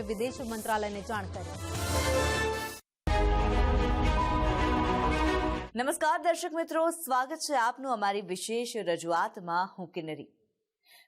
વિદેશ મંત્રાલયને જાણ કરી. નમસ્કાર દર્શક મિત્રો, સ્વાગત છે આપનું અમારી વિશેષ રજૂઆતમાં. હું કિન્નરી.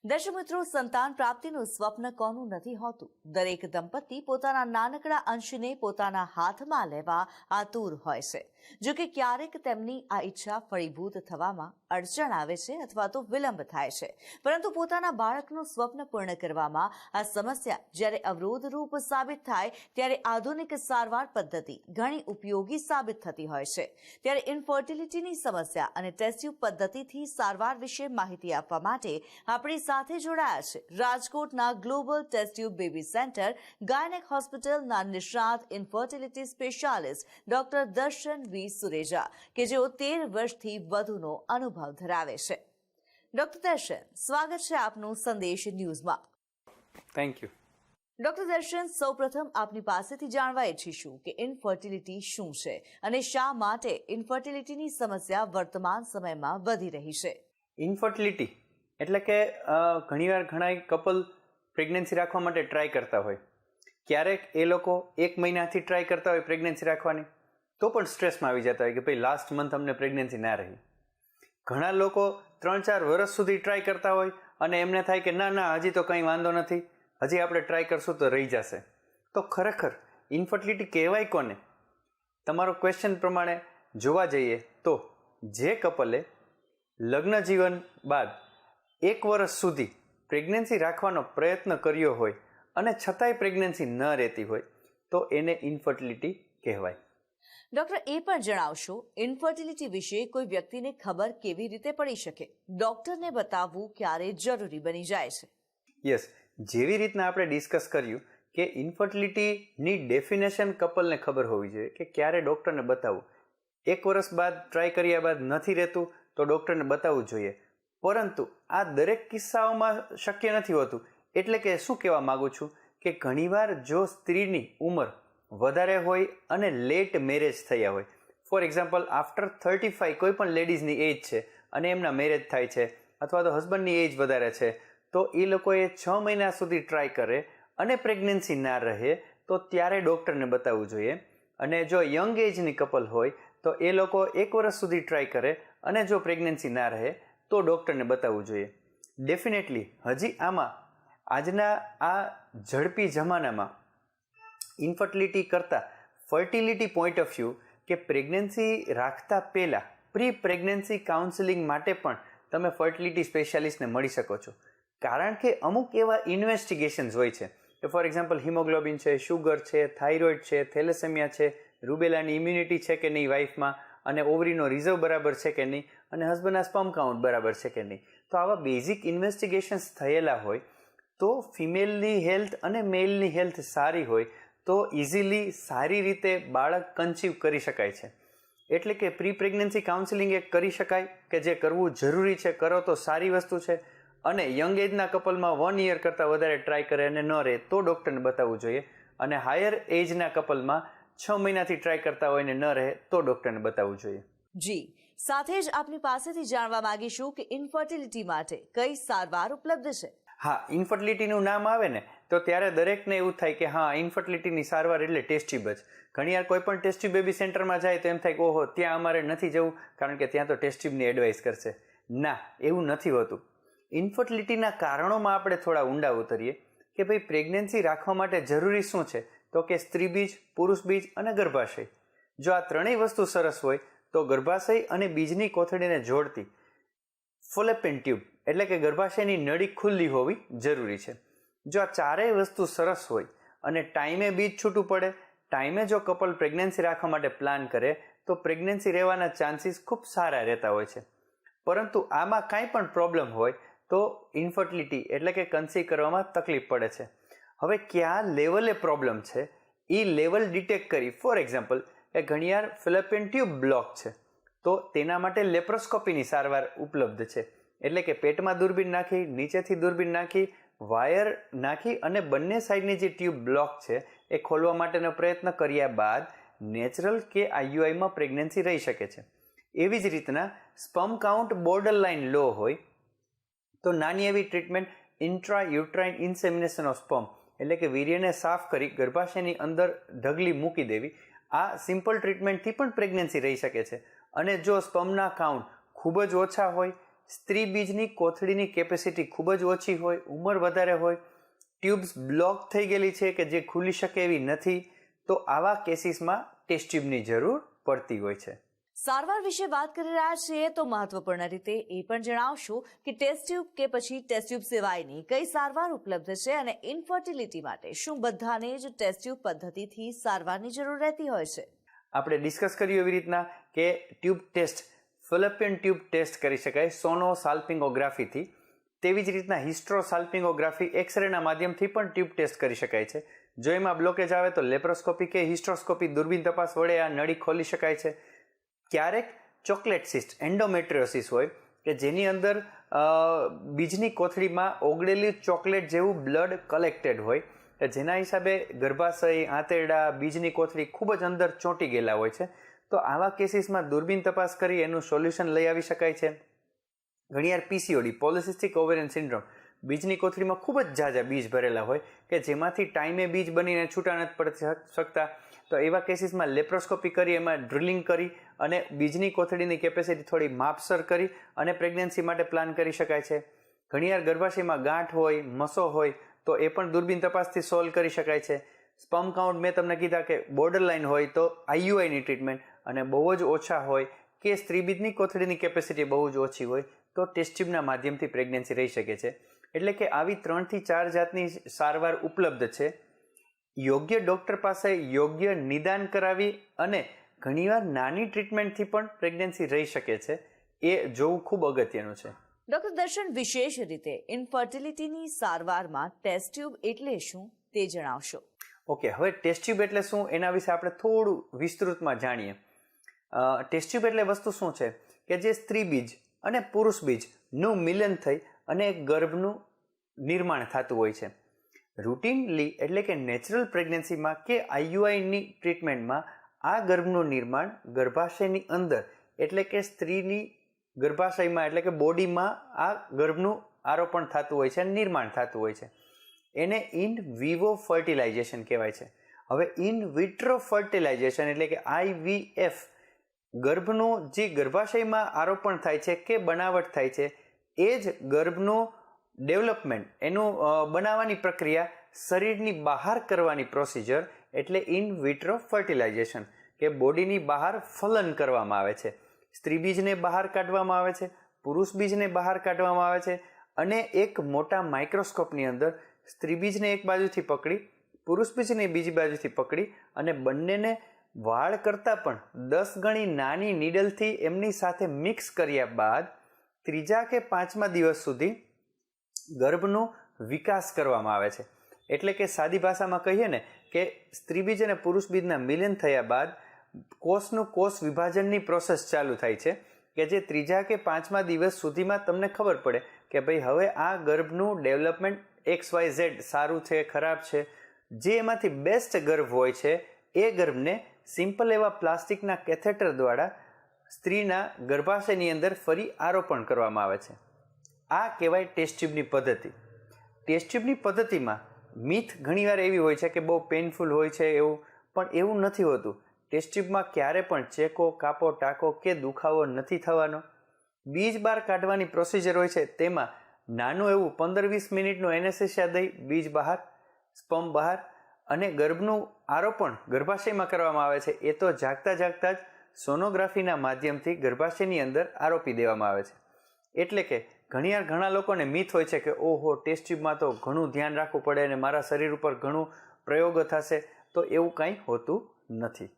દર્શક મિત્રો, સંતાન પ્રાપ્તિનું સ્વપ્ન કોનું નથી હોતું. દરેક દંપતી પોતાના નાનકડા અંશને પોતાના હાથમાં લેવા આતુર હોય છે. જો કે ક્યારેક તેમની આ ઈચ્છા ફળીભૂત થવામાં અડચણ આવે છે અથવા તો વિલંબ થાય છે. પરંતુ પોતાના બાળકનું સ્વપ્ન પૂર્ણ કરવામાં આ સમસ્યા જ્યારે અવરોધરૂપ સાબિત થાય ત્યારે આધુનિક સારવાર પદ્ધતિ ઘણી ઉપયોગી સાબિત થતી હોય છે. ત્યારે ઇન્ફર્ટિલિટીની સમસ્યા અને ટેસ્ટ ટ્યુબ પદ્ધતિથી સારવાર વિશે માહિતી આપવા માટે આપણી સાથે જોડાયા છે રાજકોટના global test tube baby centre gynaec હોસ્પિટલના નિષ્ણાત ઇન્ફર્ટિલિટી સ્પેશિયાલિસ્ટ ડોક્ટર દર્શન વી સુરેજા, કે જેઓ 13 વર્ષથી વધુનો અનુભવ ધરાવે છે. ડોક્ટર દર્શન, સ્વાગત છે આપનું સંદેશ ન્યૂઝમાં. Thank you. ડોક્ટર દર્શન, સૌપ્રથમ આપની પાસેથી જાણવા ઈચ્છીશું કે ઇન્ફર્ટિલિટી શું છે અને શા માટે ઇન્ફર્ટિલિટીની સમસ્યા વર્તમાન સમયમાં વધી રહી છે. ઇન્ફર્ટિલિટી એટલે કે ઘણીવાર ઘણા કપલ પ્રેગ્નન્સી રાખવા માટે ટ્રાય કરતા હોય. ક્યારેક એ લોકો 1 મહિનાથી ટ્રાય કરતા હોય પ્રેગ્નન્સી રાખવાની, તો પણ સ્ટ્રેસમાં આવી જતા હોય કે ભાઈ લાસ્ટ મંથ અમને પ્રેગ્નન્સી ના રહી. ઘણા લોકો 3-4 વર્ષ સુધી ટ્રાય કરતા હોય અને એમને થાય કે ના હજી તો કંઈ વાંધો નથી, હજી આપણે ટ્રાય કરશું તો રહી જશે. તો ખરેખર ઇન્ફર્ટિલિટી કહેવાય કોને? તમારો ક્વેશ્ચન પ્રમાણે જોવા જઈએ તો જે કપલે લગ્ન જીવન બાદ 1 વર્ષ સુધી પ્રેગ્નન્સી રાખવાનો પ્રયત્ન કર્યો હોય અને છતાંય પ્રેગ્નન્સી ન રહેતી હોય તો એને ઇન્ફર્ટિલિટી કહેવાય. ડોક્ટર, એ પણ જણાવશો, ઇન્ફર્ટિલિટી વિશે કોઈ વ્યક્તિને ખબર કેવી રીતે પડી શકે? ડોક્ટરને બતાવવું ક્યારે જરૂરી બની જાય છે? યસ, જેવી રીતના આપણે ડિસ્કસ કર્યું કે ઇન્ફર્ટિલિટીની ડેફિનેશન કપલને ખબર હોવી જોઈએ કે ક્યારે ડૉક્ટરને બતાવવું. 1 વર્ષ બાદ ટ્રાય કર્યા બાદ નથી રહેતું તો ડૉક્ટરને બતાવવું જોઈએ. પરંતુ આ દરેક કિસ્સાઓમાં શક્ય નથી હોતું. એટલે કે શું કહેવા માગું છું કે ઘણીવાર જો સ્ત્રીની ઉંમર વધારે હોય અને લેટ મેરેજ થયા હોય, ફોર એક્ઝામ્પલ આફ્ટર 35 કોઈ પણ લેડીઝની એજ છે અને એમના મેરેજ થાય છે અથવા તો હસબન્ડની એજ વધારે છે, તો એ લોકોએ 6 મહિના સુધી ટ્રાય કરે અને પ્રેગ્નન્સી ના રહે તો ત્યારે ડૉક્ટરને બતાવવું જોઈએ. અને જો યંગ એજની કપલ હોય તો એ લોકો 1 વર્ષ સુધી ટ્રાય કરે અને જો પ્રેગ્નન્સી ના રહે તો ડૉક્ટરને બતાવવું જોઈએ. ડેફિનેટલી હજી આમાં આજના આ ઝડપી જમાનામાં ઇન્ફર્ટિલિટી કરતાં ફર્ટિલિટી પોઈન્ટ ઓફ વ્યૂ કે પ્રેગ્નન્સી રાખતા પહેલાં પ્રી પ્રેગ્નન્સી કાઉન્સેલિંગ માટે પણ તમે ફર્ટિલિટી સ્પેશિયાલિસ્ટને મળી શકો છો. કારણ કે અમુક એવા ઇન્વેસ્ટિગેશન્સ હોય છે કે ફોર એક્ઝામ્પલ હિમોગ્લોબિન છે, શુગર છે, થાઇરોઇડ છે, થેલેસેમિયા છે, રૂબેલાની ઇમ્યુનિટી છે કે નહીં વાઇફમાં, અને ઓવરીનો રિઝર્વ બરાબર છે કે નહીં, અને હસબન્ડના સ્પર્મ કાઉન્ટ બરાબર છે કે નહીં. તો આવા બેઝિક ઇન્વેસ્ટિગેશન્સ થયેલા હોય તો ફિમેલની હેલ્થ અને મેલની હેલ્થ સારી હોય તો ઇઝીલી સારી રીતે બાળક કન્સીવ કરી શકાય છે. એટલે કે પ્રી પ્રેગ્નન્સી કાઉન્સેલિંગ એક કરી શકાય કે જે કરવું જરૂરી છે, કરો તો સારી વસ્તુ છે. અને યંગ એજના કપલમાં 1 યર કરતાં વધારે ટ્રાય કરે અને ન રહે તો ડૉક્ટરને બતાવવું જોઈએ. અને હાયર એજના કપલમાં 6 મહિનાથી ટ્રાય કરતા હોય ને ન રહે તો ડૉક્ટરને બતાવવું જોઈએ. જી, સાથે જ આપની પાસેથી જાણવા માંગીશું કે ઇન્ફર્ટિલિટી માટે કઈ સારવાર ઉપલબ્ધ છે. હા, ઇન્ફર્ટિલિટીનું નામ આવે ને તો ત્યારે દરેકને એવું થાય કે હા, ઇન્ફર્ટિલિટીની સારવાર એટલે ટેસ્ટ ટ્યુબ જ. ઘણીવાર કોઈ પણ ટેસ્ટ ટ્યુબ બેબી સેન્ટરમાં જાય તો એમ થાય કે ઓહો, ત્યાં અમારે નથી જવું કારણ કે ત્યાં તો ટેસ્ટ ટ્યુબની એડવાઇસ કરશે. ના, એવું નથી હોતું. ઇન્ફર્ટિલિટીના કારણોમાં આપણે થોડા ઊંડા ઉતરીએ કે ભાઈ પ્રેગ્નન્સી રાખવા માટે જરૂરી શું છે, તો કે સ્ત્રી બીજ, પુરુષ બીજ અને ગર્ભાશય. જો આ ત્રણેય વસ્તુ સરસ હોય તો ગર્ભાશય અને બીજની કોથળીને જોડતી ફોલેપિયન ટ્યુબ એટલે કે ગર્ભાશયની નળી ખુલ્લી હોવી જરૂરી છે. જો આ ચારેય વસ્તુ સરસ હોય અને ટાઈમે બીજ છૂટું પડે, ટાઈમે જો કપલ પ્રેગ્નન્સી રાખવા માટે પ્લાન કરે તો પ્રેગ્નન્સી રહેવાના ચાન્સીસ ખૂબ સારા રહેતા હોય છે. પરંતુ આમાં કાંઈ પણ પ્રોબ્લેમ હોય તો ઇન્ફર્ટિલિટી એટલે કે કન્સીવ કરવામાં તકલીફ પડે છે. હવે કયા લેવલે પ્રોબ્લેમ છે એ લેવલ ડિટેક્ટ કરી, ફોર એક્ઝામ્પલ કે ઘણીવાર ફેલોપિયન ટ્યુબ બ્લોક છે તો તેના માટે લેપ્રોસ્કોપીની સારવાર ઉપલબ્ધ છે. એટલે કે પેટમાં દૂરબીન નાખી, નીચેથી દૂરબીન નાખી, વાયર નાખી અને બંને સાઈડની જે ટ્યુબ બ્લોક છે એ ખોલવા માટેનો પ્રયત્ન કર્યા બાદ નેચરલ કે આઈયુઆઈમાં પ્રેગ્નન્સી રહી શકે છે. એવી જ રીતના સ્પર્મ કાઉન્ટ બોર્ડર લાઇન લો હોય તો નાની એવી treatment intra uterine insemination of sperm એટલે કે વીર્યને સાફ કરી ગર્ભાશયની અંદર ઢગલી મૂકી દેવી, આ સિમ્પલ ટ્રીટમેન્ટથી પણ પ્રેગ્નન્સી રહી શકે છે. અને જો સ્પર્મના કાઉન્ટ ખૂબ જ ઓછા હોય, સ્ત્રી બીજની કોથળીની કેપેસિટી ખૂબ જ ઓછી હોય, ઉંમર વધારે હોય, ટ્યુબ્સ બ્લોક થઈ ગયેલી છે કે જે ખુલી શકે એવી નથી, તો આવા કેસીસમાં ટેસ્ટ ટ્યુબની જરૂર પડતી હોય છે. સારવાર વિશે વાત કરી રહ્યા છીએ તો મહત્વપૂર્ણ રીતે એ પણ જણાવશો કે ટેસ્ટ ટ્યુબ કે પછી ટેસ્ટ ટ્યુબ સિવાયની કઈ સારવાર ઉપલબ્ધ છે અને ઇન્ફર્ટિલિટી માટે શું બધાને જ ટેસ્ટ ટ્યુબ પદ્ધતિથી સારવારની જરૂર રહેતી હોય છે? આપણે ડિસ્કસ કર્યું એવી રીતના કે tube test, fallopian tube test કરી શકાય સોનોસાલ્પિંગોગ્રાફીથી. તેવી જ રીતના હિસ્ટ્રોસાલ્પિંગોગ્રાફી એક્સરેના માધ્યમથી પણ ટ્યુબ ટેસ્ટ કરી શકાય છે. જો એમાં બ્લોકેજ આવે તો લેપ્રોસ્કોપી કે હિસ્ટ્રોસ્કોપી દૂરબીન તપાસ વડે આ નળી ખોલી શકાય છે. ક્યારેક ચોકલેટ સિસ્ટ, એન્ડોમેટ્રિયોસિસ હોય કે જેની અંદર બીજની કોથળીમાં ઓગળેલી ચોકલેટ જેવું બ્લડ કલેક્ટેડ હોય, જેના હિસાબે ગર્ભાશય, આંતરડા, બીજની કોથળી ખૂબ જ અંદર ચોંટી ગયેલા હોય છે. તો આવા કેસીસમાં દૂરબીન તપાસ કરી એનું સોલ્યુશન લઈ આવી શકાય છે. ઘણીવાર PCOD, પોલિસિસ્ટિક ઓવેરિયન સિન્ડ્રોમ, બીજની કોથળીમાં ખૂબ જ ઝાઝા બીજ ભરેલા હોય કે જેમાંથી ટાઈમે બીજ બનીને છૂટા નથી પડી શકતા. તો એવા કેસીસમાં લેપ્રોસ્કોપી કરી એમાં ડ્રિલિંગ કરી અને બીજની કોથળીની કેપેસિટી થોડી માપસર કરી અને પ્રેગ્નન્સી માટે પ્લાન કરી શકાય છે. ઘણીવાર ગર્ભાશયમાં ગાંઠ હોય, મસો હોય તો એ પણ દૂરબીન તપાસથી સોલ્વ કરી શકાય છે. સ્પર્મ કાઉન્ટ મેં તમને કીધા કે બોર્ડર લાઇન હોય તો IUIની ટ્રીટમેન્ટ, અને બહુ જ ઓછા હોય કે સ્ત્રીબીજની કોથળીની કેપેસિટી બહુ જ ઓછી હોય તો ટેસ્ટ ટ્યુબના માધ્યમથી પ્રેગ્નન્સી રહી શકે છે. એટલે કે આવી 3 થી 4 જાતની સારવાર ઉપલબ્ધ છે. યોગ્ય ડૉક્ટર પાસે યોગ્ય નિદાન કરાવી અને ઘણીવાર નાની ટ્રીટમેન્ટથી પણ પ્રેગ્નન્સી રહી શકે છે, એ જોવું ખૂબ અગત્યનું છે. ડૉક્ટર દર્શન, વિશેષ રીતે ઇન્ફર્ટિલિટીની સારવારમાં ટેસ્ટ ટ્યુબ એટલે શું તે જણાવશો. ઓકે, હવે ટેસ્ટ ટ્યુબ એટલે શું એના વિશે આપણે થોડું વિસ્તૃતમાં જાણીએ. ટેસ્ટ ટ્યુબ એટલે વસ્તુ શું છે કે જે સ્ત્રી બીજ અને પુરુષ બીજનું મિલન થઈ અને ગર્ભનું નિર્માણ થતું હોય છે. રૂટીનલી એટલે કે નેચરલ પ્રેગ્નન્સીમાં કે IUIની ટ્રીટમેન્ટમાં આ ગર્ભનું નિર્માણ ગર્ભાશયની અંદર એટલે કે સ્ત્રીની ગર્ભાશયમાં એટલે કે બોડીમાં આ ગર્ભનું આરોપણ થતું હોય છે, નિર્માણ થતું હોય છે. એને ઇન વિવો ફર્ટિલાઇઝેશન કહેવાય છે. હવે ઇન વિટ્રો ફર્ટિલાઇઝેશન એટલે કે IVF, ગર્ભનું જે ગર્ભાશયમાં આરોપણ થાય છે કે બનાવટ થાય છે એ જ ગર્ભનું ડેવલપમેન્ટ, એનું બનાવવાની પ્રક્રિયા શરીરની બહાર કરવાની પ્રોસિજર એટલે ઇન વિટ્રો ફર્ટિલાઇઝેશન, કે બોડીની બહાર ફલન કરવામાં આવે છે. સ્ત્રી બીજને બહાર કાઢવામાં આવે છે, પુરુષ બીજને બહાર કાઢવામાં આવે છે અને એક મોટા માઇક્રોસ્કોપની અંદર સ્ત્રી બીજને એક બાજુથી પકડી, પુરુષ બીજને બીજી બાજુથી પકડી અને બંનેને વાળ કરતાં પણ 10 ગણી નાની નીડલથી એમની સાથે મિક્સ કર્યા બાદ 3જા કે 5મા દિવસ સુધી ગર્ભનો વિકાસ કરવામાં આવે છે. એટલે કે સાદી ભાષામાં કહીએ ને કે સ્ત્રી બીજ અને પુરુષ બીજના મિલન થયા બાદ કોષનું કોષ વિભાજનની પ્રોસેસ ચાલુ થાય છે કે જે 3જા કે 5મા દિવસ સુધીમાં તમને ખબર પડે કે ભાઈ હવે આ ગર્ભનું ડેવલપમેન્ટ XYZ સારું છે, ખરાબ છે. જે એમાંથી બેસ્ટ ગર્ભ હોય છે એ ગર્ભને સિમ્પલ એવા પ્લાસ્ટિકના કેથેટર દ્વારા સ્ત્રીના ગર્ભાશયની અંદર ફરી આરોપણ કરવામાં આવે છે. આ કહેવાય ટેસ્ટ ટ્યુબની પદ્ધતિ. ટેસ્ટ ટ્યુબની પદ્ધતિમાં મિથ ઘણીવાર એવી હોય છે કે બહુ પેઇનફુલ હોય છે એવું, પણ એવું નથી હોતું. ટેસ્ટ ટ્યુબમાં ક્યારે પણ ચેકો, કાપો, ટાંકો કે દુખાવો નથી થવાનો. બીજ બહાર કાઢવાની પ્રોસિજર હોય છે તેમાં નાનું એવું 15-20 મિનિટનું એનેસ્થેસિયા દઈ બીજ બહાર, સ્પર્મ બહાર અને ગર્ભનું આરોપણ ગર્ભાશયમાં કરવામાં આવે છે. એ તો જાગતા જાગતા જ સોનોગ્રાફીના માધ્યમથી ગર્ભાશયની અંદર આરોપી દેવામાં આવે છે. એટલે કે ઘણા લોકોને મિથ હોય છે કે ઓહો, ટેસ્ટ ટ્યુબમાં તો ઘણું ધ્યાન રાખવું પડે અને મારા શરીર ઉપર ઘણું પ્રયોગો થશે, તો એવું કંઈ હોતું નથી.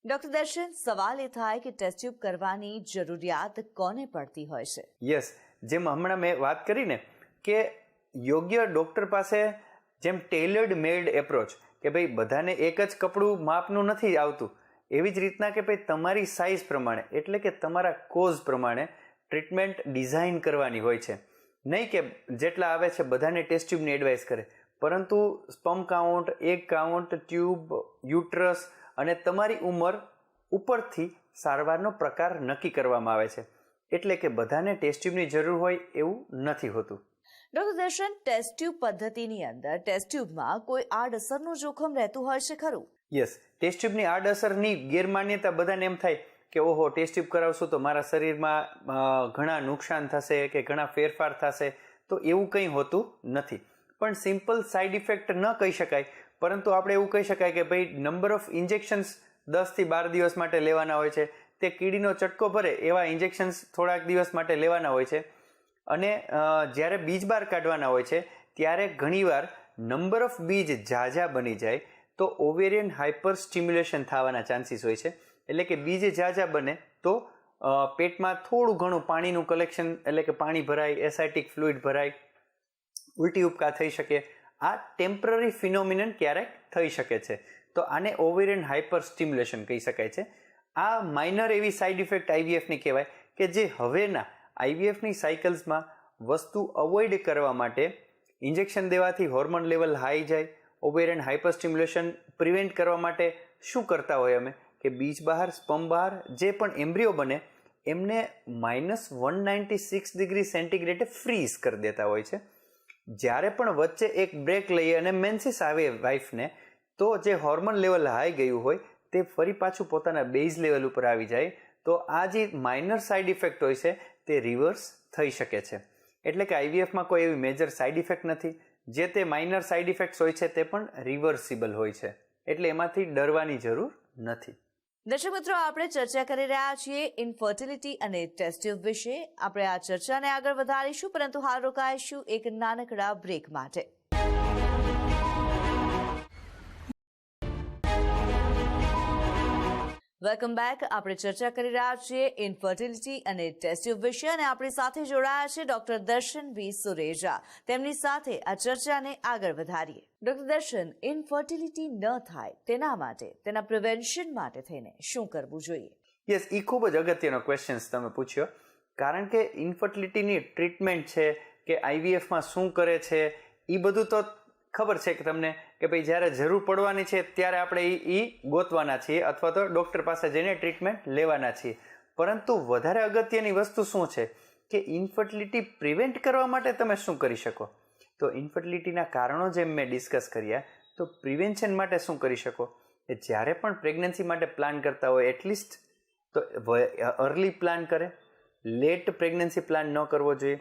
ડૉક્ટર દર્શન, સવાલ એ થાય કે ટેસ્ટ ટ્યુબ કરવાની જરૂરિયાત કોને પડતી હોય છે? યસ, જેમ હમણાં મેં વાત કરી ને કે યોગ્ય ડૉક્ટર પાસે જેમ ટેલર્ડ મેડ એપ્રોચ કે ભાઈ બધાને એક જ કપડું માપનું નથી આવતું, એવી જ રીતના કે ભાઈ તમારી સાઇઝ પ્રમાણે એટલે કે તમારા કોઝ પ્રમાણે ટ્રીટમેન્ટ ડિઝાઇન કરવાની હોય છે. નહીં કે જેટલા આવે છે બધાને ટેસ્ટ ટ્યુબની એડવાઇસ કરે, પરંતુ sperm count, egg count, tube, uterus અને તમારી ઉંમર ઉપરથી સારવારનો પ્રકાર નક્કી કરવામાં આવે છે. એટલે કે બધાને ટેસ્ટ ટ્યુબની જરૂર હોય એવું નથી હોતું. ડોક્ટર દર્શન, ટેસ્ટ ટ્યુબ પદ્ધતિની અંદર ટેસ્ટ ટ્યુબમાં કોઈ આડઅસરનું જોખમ રહેતું હોય છે ખરું? યસ, ટેસ્ટ ટ્યુબની આડઅસરની ગેરમાન્યતા બધાને એમ થાય કે ઓહો, ટેસ્ટ ટ્યુબ કરાવશું તો મારા શરીરમાં ઘણા નુકસાન થશે કે ઘણા ફેરફાર થશે. તો એવું કંઈ હોતું નથી. પણ સિમ્પલ સાઇડ ઇફેક્ટ ન કહી શકાય, પરંતુ આપણે એવું કહી શકાય કે ભાઈ નંબર ઓફ ઇન્જેક્શન્સ 10 થી 12 દિવસ માટે લેવાના હોય છે. તે કીડીનો ચટકો ભરે એવા ઇન્જેક્શન્સ થોડાક દિવસ માટે લેવાના હોય છે. અને જ્યારે બીજ બહાર કાઢવાના હોય છે ત્યારે ઘણીવાર નંબર ઓફ બીજ ઝાઝા બની જાય તો ઓવેરિયન હાઇપર સ્ટિમ્યુલેશન થવાના ચાન્સીસ હોય છે. એટલે કે બીજ ઝાઝા બને તો પેટમાં થોડું ઘણું પાણીનું કલેક્શન, એટલે કે પાણી ભરાય, એસાઇટિક ફ્લુઇડ ભરાય, ઉલટી ઉપકા થઈ શકે. આ ટેમ્પરરી ફિનોમિનન ક્યારેક થઈ શકે છે. તો આને ઓવેરિયન હાઇપર સ્ટિમ્યુલેશન કહી શકાય છે. આ માઇનર એવી સાઇડ ઇફેક્ટ આઈવીએફની કહેવાય કે જે હવેના આઈવીએફની સાયકલ્સમાં વસ્તુ અવોઇડ કરવા માટે ઇન્જેક્શન દેવાથી હોર્મોન લેવલ હાઈ જાય. ઓવેરિયન હાઇપર સ્ટિમ્યુલેશન પ્રિવેન્ટ કરવા માટે શું કરતા હોય અમે કે બીજ બહાર, સ્પર્મ બહાર, જે પણ એમ્બ્રિયો બને એમને -196 ડિગ્રી સેન્ટીગ્રેડે ફ્રીઝ કરી દેતા હોય છે. જ્યારે પણ વચ્ચે એક બ્રેક લઈએ અને મેન્સિસ આવે વાઇફને, તો જે હોર્મોન લેવલ હાઈ ગયું હોય તે ફરી પાછું પોતાના બેઝ લેવલ ઉપર આવી જાય. તો આ જે માઇનર સાઇડ ઇફેક્ટ હોય છે તે રિવર્સ થઈ શકે છે. એટલે કે આઈવીએફમાં કોઈ એવી મેજર સાઇડ ઇફેક્ટ નથી. જે તે માઇનર સાઇડ ઇફેક્ટ્સ હોય છે તે પણ રિવર્સિબલ હોય છે. એટલે એમાંથી ડરવાની જરૂર નથી. દર્શક મિત્રો, આપણે ચર્ચા કરી રહ્યા છીએ ઇન્ફર્ટિલિટી અને ટેસ્ટ ટ્યુબ વિશે. આપણે આ ચર્ચાને આગળ વધારીશું, પરંતુ હાલ રોકાઈશું એક નાનકડા બ્રેક માટે. Welcome back. આપણે ચર્ચા કરી રહ્યા છીએ ઇન્ફર્ટિલિટી અને ટેસ્ટ ટ્યુબ વિશે અને આપણી સાથે જોડાયા છે ડોક્ટર દર્શન બી સુરેજા. તેમની સાથે આ ચર્ચાને આગળ વધારીએ. ડોક્ટર દર્શન, ઇન્ફર્ટિલિટી ન થાય તેના માટે, તેના પ્રિવેન્શન માટે થઈને શું કરવું જોઈએ? યસ, એ ખૂબ જ અગત્યનો ક્વેશ્ચન તમે પૂછ્યો. કારણ કે ઇન્ફર્ટિલિટીની ટ્રીટમેન્ટ છે કે આઈવીએફમાં શું કરે છે એ બધું તો ખબર છે કે તમને કે ભાઈ જ્યારે જરૂર પડવાની છે ત્યારે આપણે એ ગોતવાના છીએ અથવા તો ડૉક્ટર પાસે જઈને ટ્રીટમેન્ટ લેવાના છીએ. પરંતુ વધારે અગત્યની વસ્તુ શું છે કે ઇન્ફર્ટિલિટી પ્રિવેન્ટ કરવા માટે તમે શું કરી શકો? તો ઇન્ફર્ટિલિટીના કારણો જેમ મેં ડિસ્કસ કર્યા, તો પ્રિવેન્શન માટે શું કરી શકો કે જ્યારે પણ પ્રેગ્નન્સી માટે પ્લાન કરતા હોય એટલીસ્ટ તો અર્લી પ્લાન કરે, લેટ પ્રેગ્નન્સી પ્લાન ન કરવો જોઈએ.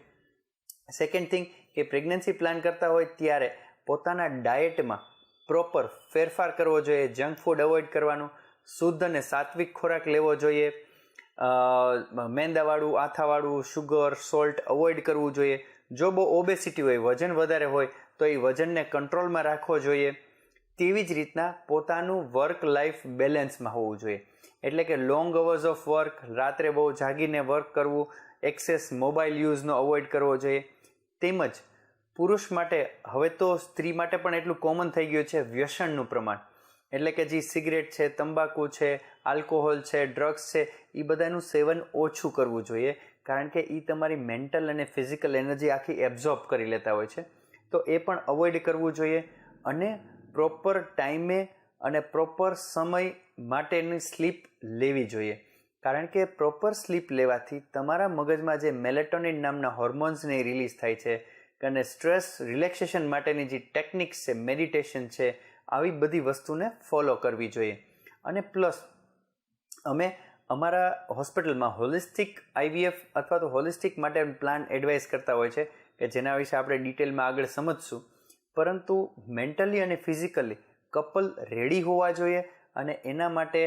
સેકન્ડ થિંગ કે પ્રેગ્નન્સી પ્લાન કરતા હોય ત્યારે પોતાના ડાયટમાં પ્રોપર ફેરફાર કરવો જોઈએ. જંક ફૂડ અવોઇડ કરવાનું, શુદ્ધ અને સાત્વિક ખોરાક લેવો જોઈએ. મેંદાવાળું, આથાવાળું, શુગર, સોલ્ટ અવોઇડ કરવું જોઈએ. જો બહુ ઓબેસિટી હોય, વજન વધારે હોય તો એ વજનને કંટ્રોલમાં રાખવો જોઈએ. તેવી જ રીતના પોતાનું વર્ક લાઈફ બેલેન્સમાં હોવું જોઈએ. એટલે કે લોંગ અવર્સ ઓફ વર્ક, રાત્રે બહુ જાગીને વર્ક કરવું, એક્સેસ મોબાઈલ યુઝનો અવોઇડ કરવો જોઈએ. તેમજ પુરુષ માટે, હવે તો સ્ત્રી માટે પણ એટલું કોમન થઈ ગયું છે વ્યસનનું પ્રમાણ. એટલે કે જે સિગરેટ છે, તંબાકુ છે, આલ્કોહોલ છે, ડ્રગ્સ છે, એ બધાનું સેવન ઓછું કરવું જોઈએ. કારણ કે એ તમારી મેન્ટલ અને ફિઝિકલ એનર્જી આખી એબ્ઝોર્બ કરી લેતા હોય છે. તો એ પણ અવોઇડ કરવું જોઈએ. અને પ્રોપર ટાઈમે અને પ્રોપર સમય માટેની સ્લીપ લેવી જોઈએ. કારણ કે પ્રોપર સ્લીપ લેવાથી તમારા મગજમાં જે મેલેટોનિન નામના હોર્મોન્સને રિલીઝ થાય છે અને સ્ટ્રેસ રિલેક્સેશન માટેની જે ટેકનિક્સ છે, મેડિટેશન છે, આવી બધી વસ્તુને ફોલો કરવી જોઈએ. અને પ્લસ અમે અમારા હોસ્પિટલમાં હોલિસ્ટિક આઈવીએફ અથવા તો હોલિસ્ટિક માટે પ્લાન એડવાઇસ કરતા હોય છે કે જેના વિશે આપણે ડિટેલમાં આગળ સમજશું. પરંતુ મેન્ટલી અને ફિઝિકલી કપલ રેડી હોવા જોઈએ અને એના માટે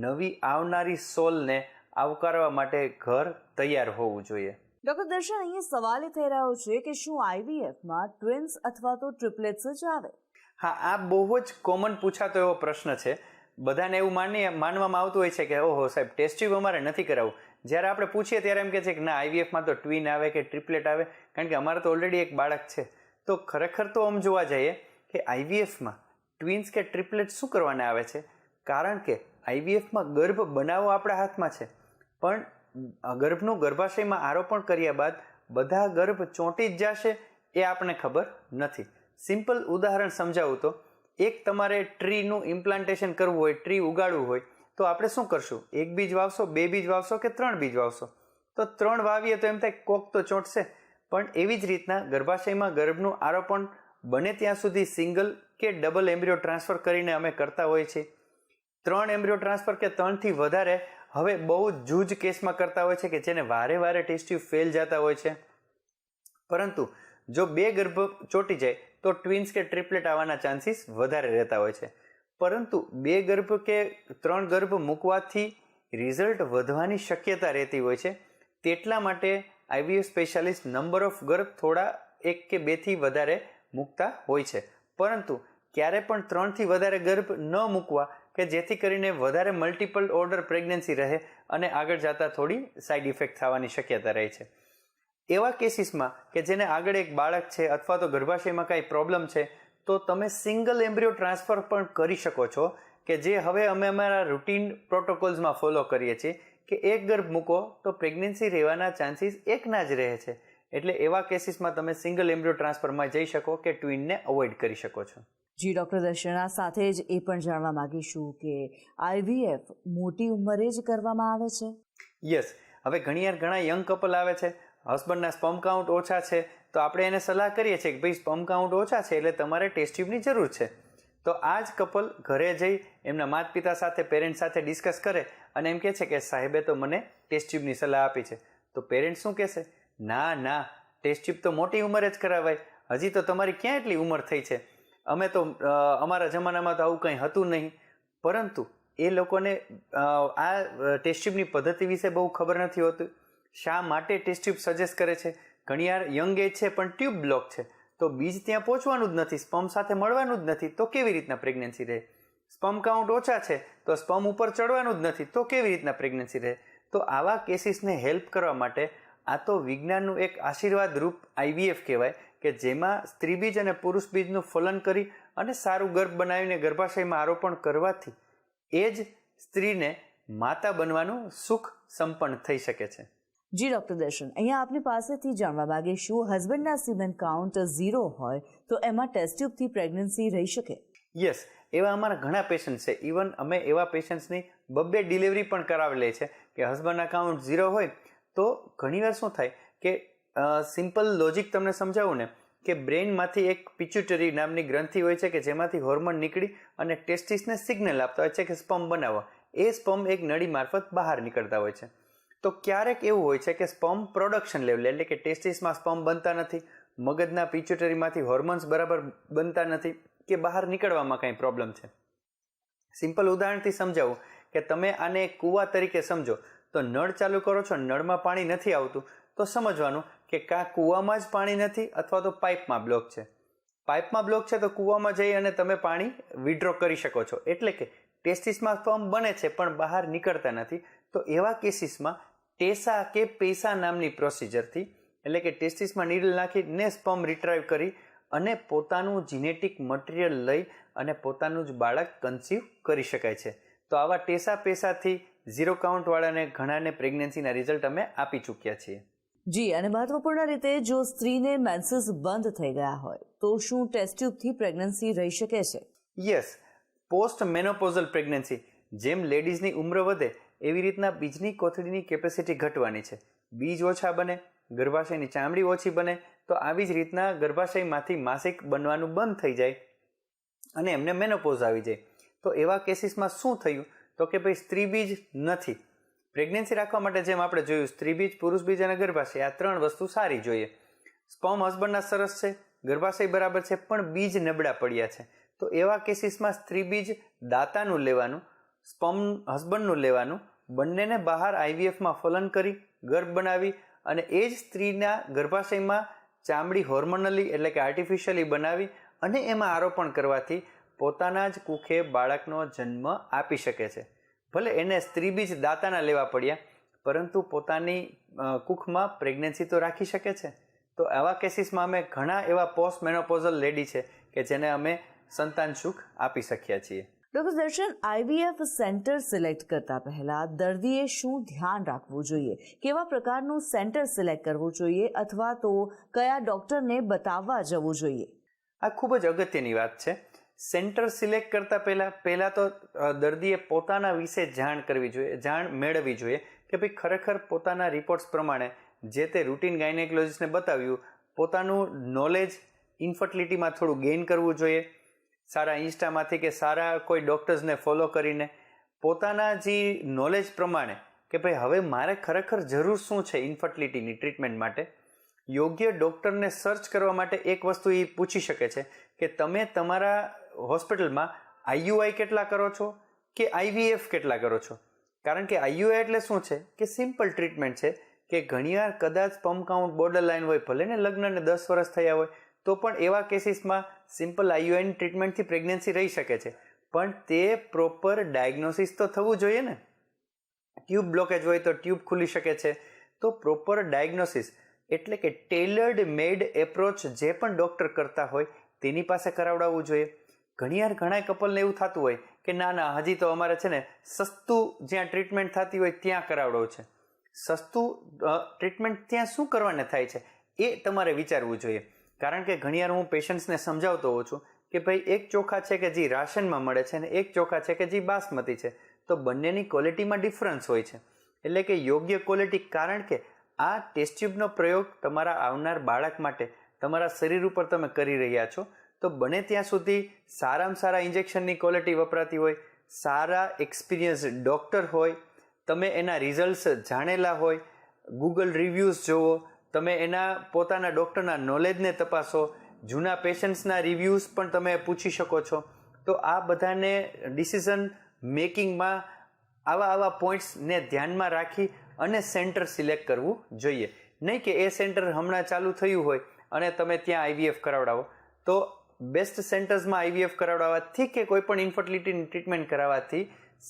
નવી આવનારી સોલને આવકારવા માટે ઘર તૈયાર હોવું જોઈએ. ડોક્ટર દર્શન, અહીંયા સવાલ એ થઈ રહ્યો છે કે શું આઈવીએફમાં ટ્વિન્સ અથવા તો ટ્રિપલેટ્સ જ આવે? હા, આ બહુ જ કોમન પૂછાતો એવો પ્રશ્ન છે. બધાને એવું માનવામાં આવતું હોય છે કે ઓહો સાહેબ, ટેસ્ટ ટ્યુબ અમારે નથી કરાવવું. જ્યારે આપણે પૂછીએ ત્યારે એમ કહે છે કે ના, આઈવીએફમાં તો ટ્વિન આવે કે ટ્રિપલેટ આવે, કારણ કે અમારે તો ઓલરેડી એક બાળક છે. તો ખરેખર તો આમ જોવા જઈએ કે આઈવીએફમાં ટ્વિન્સ કે ટ્રિપલેટ શું કરવાને આવે છે? કારણ કે આઈવીએફમાં ગર્ભ બનાવવો આપણા હાથમાં છે, પણ ગર્ભનું ગર્ભાશયમાં આરોપણ કર્યા બાદ બધા ગર્ભ ચોંટી જ જશે એ આપણને ખબર નથી. સિમ્પલ ઉદાહરણ સમજાવું તો, એક તમારે ટ્રીનું ઇમ્પ્લાન્ટેશન કરવું હોય, ટ્રી ઉગાડવું હોય, તો આપણે શું કરશું? એક બીજ વાવશો, બે બીજ વાવશો કે 3 બીજ વાવશો? તો 3 વાવીએ તો એમ થાય કોક તો ચોંટશે, પણ એવી જ રીતના ગર્ભાશયમાં ગર્ભનું આરોપણ બને ત્યાં સુધી સિંગલ કે ડબલ એમ્બ્રિયો ટ્રાન્સફર કરીને અમે કરતા હોઈએ છીએ. 3 એમ્બ્રિયો ટ્રાન્સફર કે 3થી વધારે હવે બહુ જૂજ કેસમાં કરતા હોય છે કે જેને વારે વારે ટેસ્ટ ટ્યુબ ફેલ જતા હોય છે. પરંતુ જો 2 ગર્ભ ચોંટી જાય તો ટ્વિન્સ કે ટ્રિપલેટ આવવાના ચાન્સીસ વધારે રહેતા હોય છે. પરંતુ 2 ગર્ભ કે 3 ગર્ભ મૂકવાથી રિઝલ્ટ વધવાની શક્યતા રહેતી હોય છે. તેટલા માટે આઈવીએફ સ્પેશિયાલિસ્ટ નંબર ઓફ ગર્ભ થોડા 1 કે 2થી વધારે મૂકતા હોય છે. પરંતુ ક્યારે પણ 3થી વધારે ગર્ભ ન મૂકવા કે જેથી કરીને વધારે મલ્ટિપલ ઓર્ડર પ્રેગ્નન્સી રહે અને આગળ જતા થોડી સાઇડ ઇફેક્ટ થવાની શક્યતા રહે છે. એવા કેસીસમાં કે જેને આગળ એક બાળક છે અથવા તો ગર્ભાશયમાં કાંઈ પ્રોબ્લેમ છે તો તમે સિંગલ એમ્બ્રિયો ટ્રાન્સફર પણ કરી શકો છો કે જે હવે અમે અમારા રૂટીન પ્રોટોકોલ્સમાં ફોલો કરીએ છીએ કે એક ગર્ભ મૂકો તો પ્રેગ્નન્સી રહેવાના ચાન્સીસ એકના જ રહે છે. એટલે એવા કેસીસમાં તમે સિંગલ એમ્બ્રિયો ટ્રાન્સફરમાં જઈ શકો કે ટ્વિનને અવોઇડ કરી શકો છો. જી ડૉક્ટર દર્શના, સાથે જ એ પણ જાણવા માંગીશું કે આઈવીએફ મોટી ઉંમરે જ કરવામાં આવે છે? યસ, હવે ઘણા યંગ કપલ આવે છે, હસબન્ડના સ્પર્મ કાઉન્ટ ઓછા છે તો આપણે એને સલાહ કરીએ છીએ કે ભાઈ સ્પર્મ કાઉન્ટ ઓછા છે એટલે તમારે ટેસ્ટ ટ્યુબની જરૂર છે. તો આ જ કપલ ઘરે જઈ એમના માતા પિતા સાથે પેરેન્ટ્સ સાથે ડિસ્કસ કરે અને એમ કહે છે કે સાહેબે તો મને ટેસ્ટ ટ્યુબની સલાહ આપી છે. તો પેરેન્ટ્સ શું કહેશે? ના, ટેસ્ટ ટ્યુબ તો મોટી ઉંમરે જ કરાવાય, હજી તો તમારી ક્યાં એટલી ઉંમર થઈ છે, અમે તો અમારા જમાનામાં તો આવું કંઈ હતું નહીં. પરંતુ એ લોકોને આ ટેસ્ટ ટ્યુબની પદ્ધતિ વિશે બહુ ખબર નથી હોતી. શા માટે ટેસ્ટ ટ્યુબ સજેસ્ટ કરે છે? ઘણીવાર યંગ એજ છે પણ ટ્યુબ બ્લોક છે તો બીજ ત્યાં પહોંચવાનું જ નથી, સ્પર્મ સાથે મળવાનું જ નથી, તો કેવી રીતના પ્રેગ્નન્સી રહે? સ્પર્મ કાઉન્ટ ઓછા છે તો સ્પર્મ ઉપર ચડવાનું જ નથી, તો કેવી રીતના પ્રેગ્નન્સી રહે? તો આવા કેસીસને હેલ્પ કરવા માટે આ તો વિજ્ઞાનનું એક આશીર્વાદ રૂપ આઈવીએફ કહેવાય કે જેમાં સ્ત્રીબીજ અને પુરુષ બીજનું ફલન કરી અને સારું ગર્ભ બનાવીને ગર્ભાશયમાં આરોપણ કરવાથી એ જ સ્ત્રીને માતા બનવાનું સુખ સંપન્ન થઈ શકે છે. જી ડૉક્ટર દર્શન, અહીંયા આપની પાસેથી જાણવા માંગીશું, હસબન્ડના સિમેન કાઉન્ટ 0 હોય તો એમાં ટેસ્ટ ટ્યુબથી પ્રેગ્નન્સી રહી શકે? યસ, એવા અમારા ઘણા પેશન્ટ છે. ઇવન અમે એવા પેશન્ટ્સની 2 ડિલિવરી પણ કરાવેલી છે કે હસબન્ડના કાઉન્ટ 0 હોય તો ઘણીવાર શું થાય કે સિમ્પલ લોજિક તમને સમજાવું ને કે બ્રેઇનમાંથી એક પિચ્યુટરી નામની ગ્રંથિ હોય છે કે જેમાંથી હોર્મોન નીકળી અને ટેસ્ટિસને સિગ્નલ આપતા હોય છે કે સ્પર્મ બનાવો. એ સ્પર્મ એક નળી મારફત બહાર નીકળતા હોય છે. તો ક્યારેક એવું હોય છે કે સ્પર્મ પ્રોડક્શન લેવલ એટલે કે ટેસ્ટિસમાં સ્પર્મ બનતા નથી, મગજના પિચ્યુટરીમાંથી હોર્મોન્સ બરાબર બનતા નથી કે બહાર નીકળવામાં કાંઈ પ્રોબ્લેમ છે. સિમ્પલ ઉદાહરણથી સમજાવું કે તમે આને કૂવા તરીકે સમજો તો નળ ચાલુ કરો છો, નળમાં પાણી નથી આવતું તો સમજવાનું કે કાં કૂવામાં જ પાણી નથી અથવા તો પાઇપમાં બ્લોક છે. પાઇપમાં બ્લોક છે તો કૂવામાં જઈ અને તમે પાણી વિડ્રો કરી શકો છો, એટલે કે ટેસ્ટિસમાં સ્પર્મ બને છે પણ બહાર નીકળતા નથી. તો એવા કેસીસમાં ટેસા કે પૈસા નામની પ્રોસિજરથી એટલે કે ટેસ્ટિસમાં નીડલ નાખીને સ્પર્મ રિટ્રાઈવ કરી અને પોતાનું જીનેટિક મટીરિયલ લઈ અને પોતાનું જ બાળક કન્સીવ કરી શકાય છે. તો આવા ટેસા પેસાથી 0 કાઉન્ટવાળાને ઘણાને પ્રેગ્નન્સીના રિઝલ્ટ અમે આપી ચૂક્યા છીએ. જી, અને મહત્વપૂર્ણ રીતે જો સ્ત્રીને મેન્સીસ બંધ થઈ ગયા હોય તો શું ટેસ્ટ ટ્યુબથી પ્રેગ્નન્સી રહી શકે છે? યસ, પોસ્ટ મેનોપોઝલ પ્રેગ્નન્સી જેમ લેડીઝની ઉંમર વધે એવી રીતના બીજની કોથળીની કેપેસિટી ઘટવાની છે. બીજ ઓછા બને, ગર્ભાશયની ચામડી ઓછી બને તો આવી જ રીતના ગર્ભાશયમાંથી માસિક બનવાનું બંધ થઈ જાય અને એમને મેનોપોઝ આવી જાય. તો એવા કેસીસમાં શું થયું તો કે ભાઈ સ્ત્રીબીજ નથી. પ્રેગ્નન્સી રાખવા માટે જેમ આપણે જોયું સ્ત્રીબીજ, પુરુષ બીજ અને ગર્ભાશય આ 3 વસ્તુ સારી જોઈએ. સ્પર્મ હસબન્ડના સરસ છે, ગર્ભાશય બરાબર છે પણ બીજ નબળા પડ્યા છે. તો એવા કેસીસમાં સ્ત્રીબીજ દાતાનું લેવાનું, સ્પર્મ હસબન્ડનું લેવાનું, બંનેને બહાર આઈવીએફમાં ફલન કરી ગર્ભ બનાવી અને એ જ સ્ત્રીના ગર્ભાશયમાં ચામડી હોર્મોનલી એટલે કે આર્ટિફિશિયલી બનાવી અને એમાં આરોપણ કરવાથી પોતાના જ કુખે બાળકનો જન્મ આપી શકે છે. ભલે એને સ્ત્રીબીજ દાતાના લેવા પડ્યા પરંતુ પોતાની કુખમાં પ્રેગ્નન્સી તો રાખી શકે છે. તો આવા કેસીસમાં અમે ઘણા એવા પોસ્ટ મેનોપોઝલ લેડી છે કે જેને અમે સંતાન સુખ આપી શક્યા છીએ. ડોક્ટર દર્શન, આઈવીએફ સેન્ટર સિલેક્ટ કરતા પહેલા દર્દીએ શું ધ્યાન રાખવું જોઈએ? કેવા પ્રકારનું સેન્ટર સિલેક્ટ કરવું જોઈએ અથવા તો કયા ડોક્ટરને બતાવવા જવું જોઈએ? આ ખૂબ જ અગત્યની વાત છે. સેન્ટર સિલેક્ટ કરતા પહેલા તો દર્દીએ પોતાના વિશે જાણ કરવી જોઈએ, જાણ મેળવવી જોઈએ કે ભાઈ ખરેખર પોતાના રિપોર્ટ્સ પ્રમાણે જે તે રૂટીન ગાયનેકોલોજીસ્ટને બતાવ્યું પોતાનું નોલેજ ઇન્ફર્ટિલિટીમાં થોડું ગેઇન કરવું જોઈએ. સારા ઇન્સ્ટામાંથી કે સારા કોઈ ડૉક્ટર્સને ફોલો કરીને પોતાના જે નોલેજ પ્રમાણે કે ભાઈ હવે મારે ખરેખર જરૂર શું છે ઇન્ફર્ટિલિટીની ટ્રીટમેન્ટ માટે, યોગ્ય ડૉક્ટરને સર્ચ કરવા માટે એક વસ્તુ એ પૂછી શકે છે કે તમે તમારા હોસ્પિટલમાં IUI કેટલા કરો છો કે IVF કેટલા કરો છો. કારણ કે IUI એટલે શું છે કે સિમ્પલ ટ્રીટમેન્ટ છે કે ઘણીવાર કદાચ સ્પર્મ કાઉન્ટ બોર્ડર લાઇન હોય, ભલે ને લગ્નને 10 વર્ષ થયા હોય તો પણ એવા કેસીસમાં સિમ્પલ IUIની ટ્રીટમેન્ટથી પ્રેગ્નન્સી રહી શકે છે. પણ તે પ્રોપર ડાયગ્નોસિસ તો થવું જોઈએ ને. ટ્યુબ બ્લોકેજ હોય તો ટ્યુબ ખુલી શકે છે. તો પ્રોપર ડાયગ્નોસિસ એટલે કે ટેલર્ડ મેડ એપ્રોચ જે પણ ડૉક્ટર કરતા હોય તેની પાસે કરાવડાવવું જોઈએ. ઘણીવાર ઘણા કપલને એવું થતું હોય કે ના હજી તો અમારે છે ને સસ્તું જ્યાં ટ્રીટમેન્ટ થતી હોય ત્યાં કરાવડાવવું છે. સસ્તું ટ્રીટમેન્ટ ત્યાં શું કરવાને થાય છે એ તમારે વિચારવું જોઈએ. કારણ કે ઘણીવાર હું પેશન્ટ્સને સમજાવતો હોઉં છું કે ભાઈ એક ચોખા છે કે જે રાશનમાં મળે છે અને એક ચોખા છે કે જે બાસમતી છે, તો બંનેની ક્વોલિટીમાં ડિફરન્સ હોય છે. એટલે કે યોગ્ય ક્વોલિટી, કારણ કે આ ટેસ્ટ ટ્યુબનો પ્રયોગ તમારા આવનાર બાળક માટે તમારા શરીર ઉપર તમે કરી રહ્યા છો, તો બને ત્યાં સુધી સારામાં સારા ઇન્જેક્શનની ક્વોલિટી વપરાતી હોય, સારા એક્સપિરિયન્સ ડૉક્ટર હોય, તમે એના રિઝલ્ટ્સ જાણેલા હોય, ગૂગલ રિવ્યૂઝ જુઓ, તમે એના પોતાના ડૉક્ટરના નોલેજને તપાસો, જૂના પેશન્ટ્સના રિવ્યૂઝ પણ તમે પૂછી શકો છો. તો આ બધાને ડિસિઝન મેકિંગમાં આવા પોઈન્ટ્સને ધ્યાનમાં રાખી અને સેન્ટર સિલેક્ટ કરવું જોઈએ. નહીં કે એ સેન્ટર હમણાં ચાલુ થયું હોય અને તમે ત્યાં IVF કરાવડાવો. તો બેસ્ટ સેન્ટર્સમાં IVF કરાવડાવવાથી કે કોઈ પણ ઇન્ફર્ટિલિટીની ટ્રીટમેન્ટ કરાવવાથી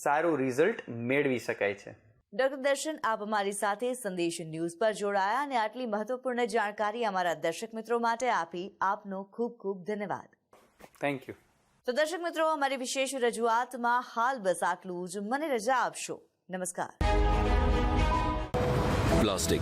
સારું રિઝલ્ટ મેળવી શકાય છે. ડોક્ટર દર્શન, આપ અમારી સાથે સંદેશ ન્યૂઝ પર જોડાયા અને આટલી મહત્વપૂર્ણ જાણકારી અમારા દર્શક મિત્રો માટે આપી. આપનો ખૂબ ખૂબ ધન્યવાદ. Thank you. તો દર્શક મિત્રો, અમારી વિશેષ રજૂઆતમાં હાલ બસ આટલું જ. મને રજા આપશો. નમસ્કાર. પ્લાસ્ટિક